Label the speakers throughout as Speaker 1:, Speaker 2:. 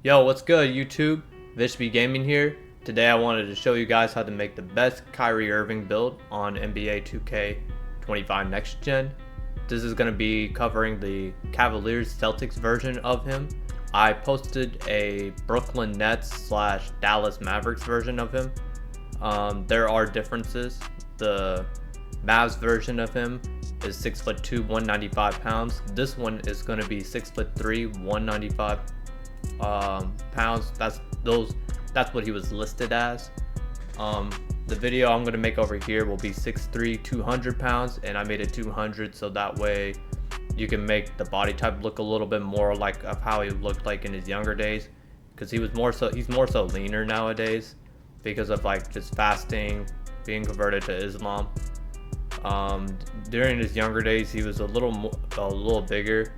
Speaker 1: Yo, what's good YouTube? VISHBEGAMIN here. Today I wanted to show you guys how to make the best Kyrie Irving build on NBA 2K25 Next Gen. This is going to be covering the Cavaliers Celtics version of him. I posted a Brooklyn Nets slash Dallas Mavericks version of him. There are differences. The Mavs version of him is 6'2", 195 pounds. This one is going to be 6'3", 195 pounds. That's what he was listed as. The video I'm gonna make over here will be 6'3", 200 pounds, and I made it 200 so that way you can make the body type look a little bit more like of how he looked like in his younger days, because he's more so leaner nowadays because of like just fasting, being converted to Islam. During his younger days he was a little bigger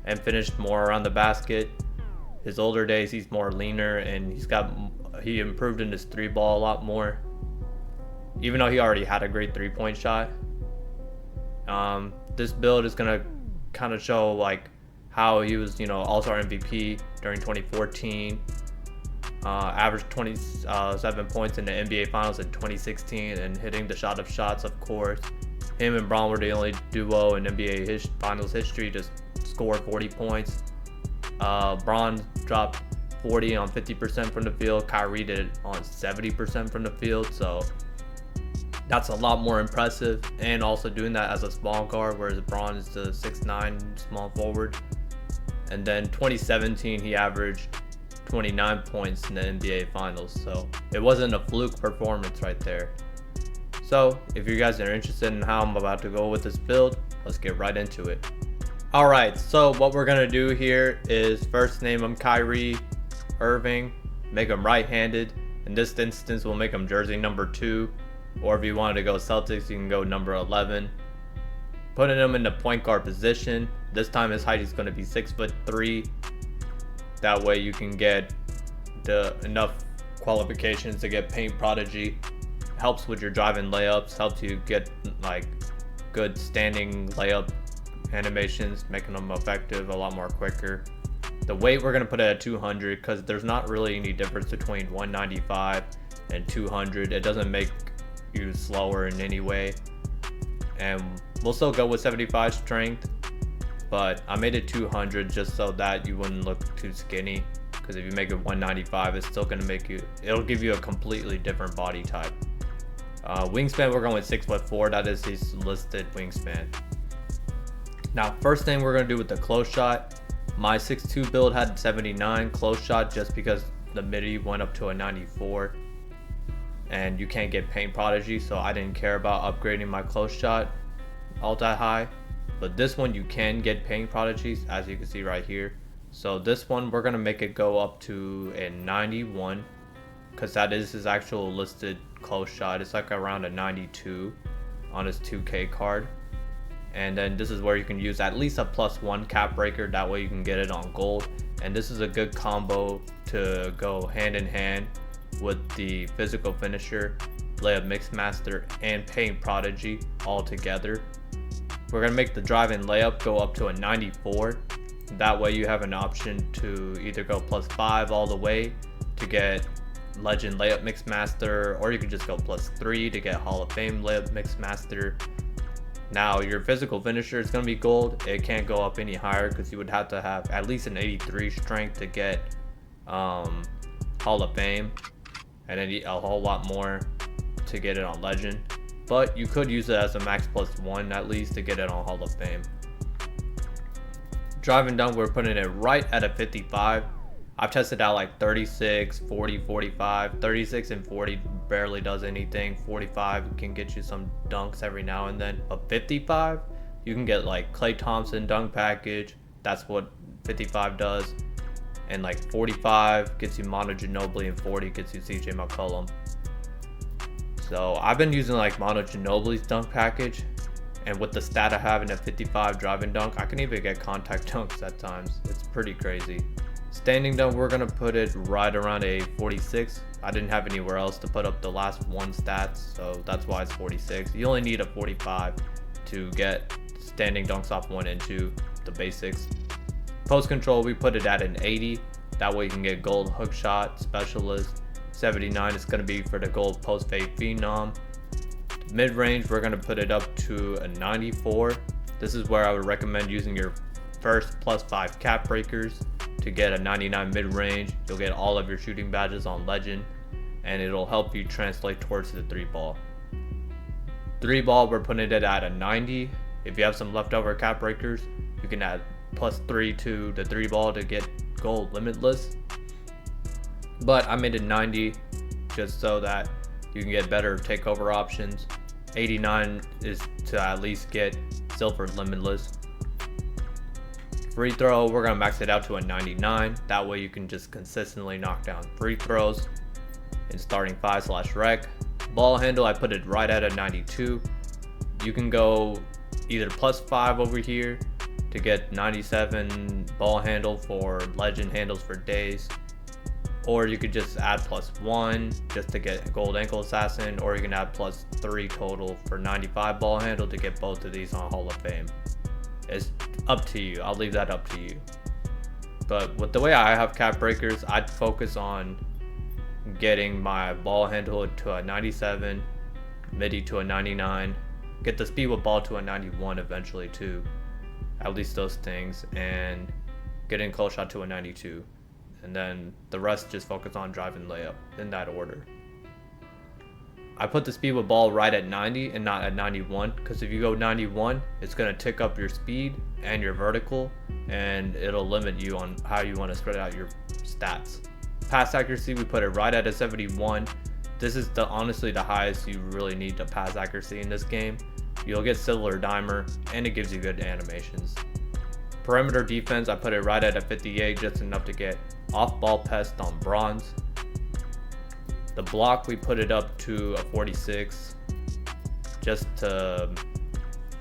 Speaker 1: and finished more around the basket. His older days he's more leaner and he improved in his three ball a lot more, even though he already had a great 3-point shot. This build is gonna kind of show like how he was, All-Star MVP during 2014, averaged 27 points in the NBA Finals in 2016, and hitting the shot of shots, of course. Him and Braun were the only duo in NBA Finals history to score 40 points. Braun dropped 40 on 50% from the field. Kyrie did it on 70% from the field, so that's a lot more impressive. And also doing that as a small guard, whereas Braun is the 6'9" small forward. And then 2017 he averaged 29 points in the NBA Finals, so it wasn't a fluke performance right there. So if you guys are interested in how I'm about to go with this build, let's get right into it. Alright, so what we're gonna do here is first name him Kyrie Irving, make him right-handed. In this instance we'll make him jersey number 2, or if you wanted to go Celtics you can go number 11. Putting him in the point guard position. This time his height is going to be 6'3". That way you can get enough qualifications to get paint prodigy. Helps with your driving layups, helps you get like good standing layup animations, making them effective a lot more quicker. The weight we're going to put it at 200 because there's not really any difference between 195 and 200. It doesn't make you slower in any way. And we'll still go with 75 strength, but I made it 200 just so that you wouldn't look too skinny, because if you make it 195 it's still going to it'll give you a completely different body type. Wingspan we're going with 6'4". That is his listed wingspan. Now, first thing we're going to do with the close shot. My 6'2" build had 79 close shot just because the midi went up to a 94. And you can't get paint prodigy, so I didn't care about upgrading my close shot all that high. But this one you can get paint prodigies, as you can see right here. So this one we're going to make it go up to a 91, because that is his actual listed close shot. It's like around a 92 on his 2K card. And then this is where you can use at least a +1 cap breaker, that way you can get it on gold. And this is a good combo to go hand in hand with the physical finisher, layup mix master, and paint prodigy all together. We're gonna make the driving layup go up to a 94. That way you have an option to either go +5 all the way to get legend layup mix master, or you can just go +3 to get Hall of Fame layup mix master. Now your physical finisher is going to be gold. It can't go up any higher because you would have to have at least an 83 strength to get Hall of Fame, and then a whole lot more to get it on legend. But you could use it as a max +1 at least to get it on Hall of Fame. Driving dunk we're putting it right at a 55. I've tested out like 36, 40, 45. 36 and 40 barely does anything. 45 can get you some dunks every now and then. But 55, you can get like Klay Thompson dunk package. That's what 55 does. And like 45 gets you Manu Ginobili, and 40 gets you CJ McCollum. So I've been using like Manu Ginobili's dunk package. And with the stat I have in a 55 driving dunk, I can even get contact dunks at times. It's pretty crazy. Standing dunk, we're going to put it right around a 46. I didn't have anywhere else to put up the last one stats, so that's why it's 46. You only need a 45 to get standing dunks off 1 and 2, the basics. Post control, we put it at an 80. That way you can get gold hook shot specialist. 79 is going to be for the gold post fade phenom. Mid range, we're going to put it up to a 94. This is where I would recommend using your first +5 cap breakers to get a 99 mid range. You'll get all of your shooting badges on legend, and it'll help you translate towards the 3-ball. 3-ball, we're putting it at a 90. If you have some leftover cap breakers, you can add +3 to the 3-ball to get gold limitless. But I made it 90 just so that you can get better takeover options. 89 is to at least get silver limitless. Free throw, we're going to max it out to a 99. That way you can just consistently knock down free throws in starting 5/rec. Ball handle, I put it right at a 92. You can go either +5 over here to get 97 ball handle for legend handles for days, or you could just add +1 just to get gold ankle assassin, or you can add +3 total for 95 ball handle to get both of these on Hall of Fame. It's up to you. I'll leave that up to you. But with the way I have cap breakers, I'd focus on getting my ball handle to a 97, midi to a 99, get the speed with ball to a 91 eventually too, at least those things, and getting close shot to a 92, and then the rest just focus on driving layup in that order. I put the speed with ball right at 90 and not at 91, because if you go 91, it's going to tick up your speed and your vertical, and it'll limit you on how you want to spread out your stats. Pass accuracy, we put it right at a 71. This is honestly the highest you really need to pass accuracy in this game. You'll get silver dimer, and it gives you good animations. Perimeter defense, I put it right at a 58, just enough to get off-ball pest on bronze. The block, we put it up to a 46, just to,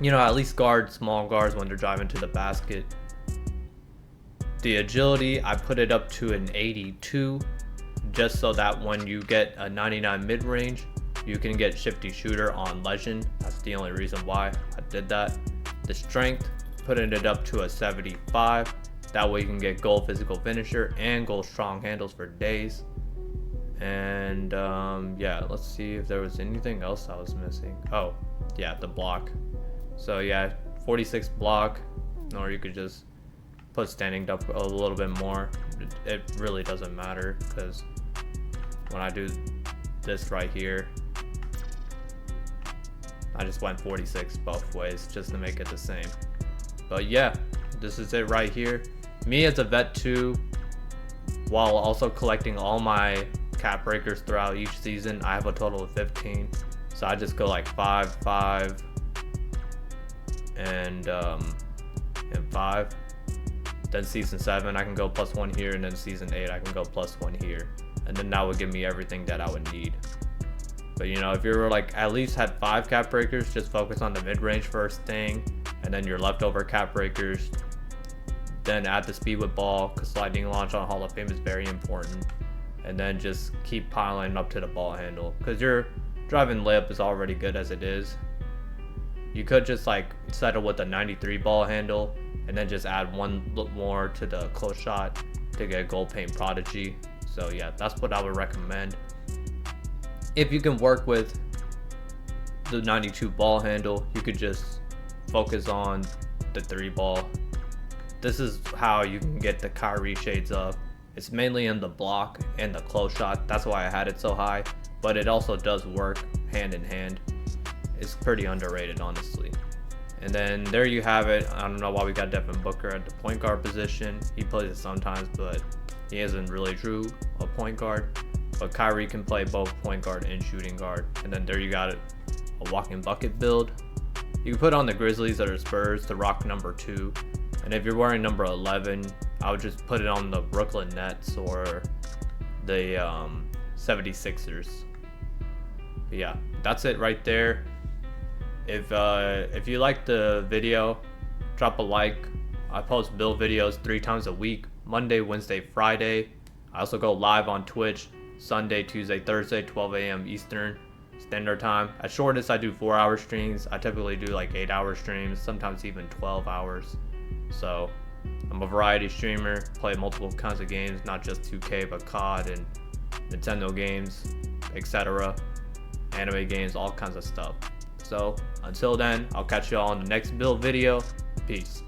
Speaker 1: at least guard small guards when they're driving to the basket. The agility, I put it up to an 82, just so that when you get a 99 mid-range, you can get shifty shooter on legend. That's the only reason why I did that. The strength, putting it up to a 75. That way you can get gold physical finisher and gold strong handles for days. And yeah, let's see if there was anything else I was missing. Oh yeah, the block. So yeah, 46 block, or you could just put standing up a little bit more. It really doesn't matter, because when I do this right here, I just went 46 both ways just to make it the same. But yeah, this is it right here. Me as a vet 2, while also collecting all my cap breakers throughout each season, I have a total of 15. So I just go like 5, 5, and 5. Then season 7 I can go +1 here, and then season 8 I can go +1 here, and then that would give me everything that I would need. But if you're like at least had 5 cap breakers, just focus on the mid-range first thing, and then your leftover cap breakers, then add the speed with ball, because sliding launch on Hall of Fame is very important, and then just keep piling up to the ball handle, because your driving layup is already good as it is. You could just like settle with a 93 ball handle, and then just add one more to the close shot to get gold paint prodigy. So yeah, that's what I would recommend. If you can work with the 92 ball handle, you could just focus on the 3-ball. This is how you can get the Kyrie shades up. It's mainly in the block and the close shot. That's why I had it so high, but it also does work hand in hand. It's pretty underrated, honestly. And then there you have it. I don't know why we got Devin Booker at the point guard position. He plays it sometimes, but he isn't really true a point guard. But Kyrie can play both point guard and shooting guard. And then there you got it, a walking bucket build. You can put on the Grizzlies or the Spurs to rock number 2. And if you're wearing number 11, I would just put it on the Brooklyn Nets or the 76ers. But yeah, that's it right there. If you like the video, drop a like. I post build videos 3 times a week, Monday, Wednesday, Friday. I also go live on Twitch Sunday, Tuesday, Thursday, 12 a.m. Eastern Standard Time. At shortest, I do 4-hour streams. I typically do like 8-hour streams, sometimes even 12 hours. So I'm a variety streamer, play multiple kinds of games, not just 2K, but COD and Nintendo games, etc. Anime games, all kinds of stuff. So until then, I'll catch you all in the next build video. Peace.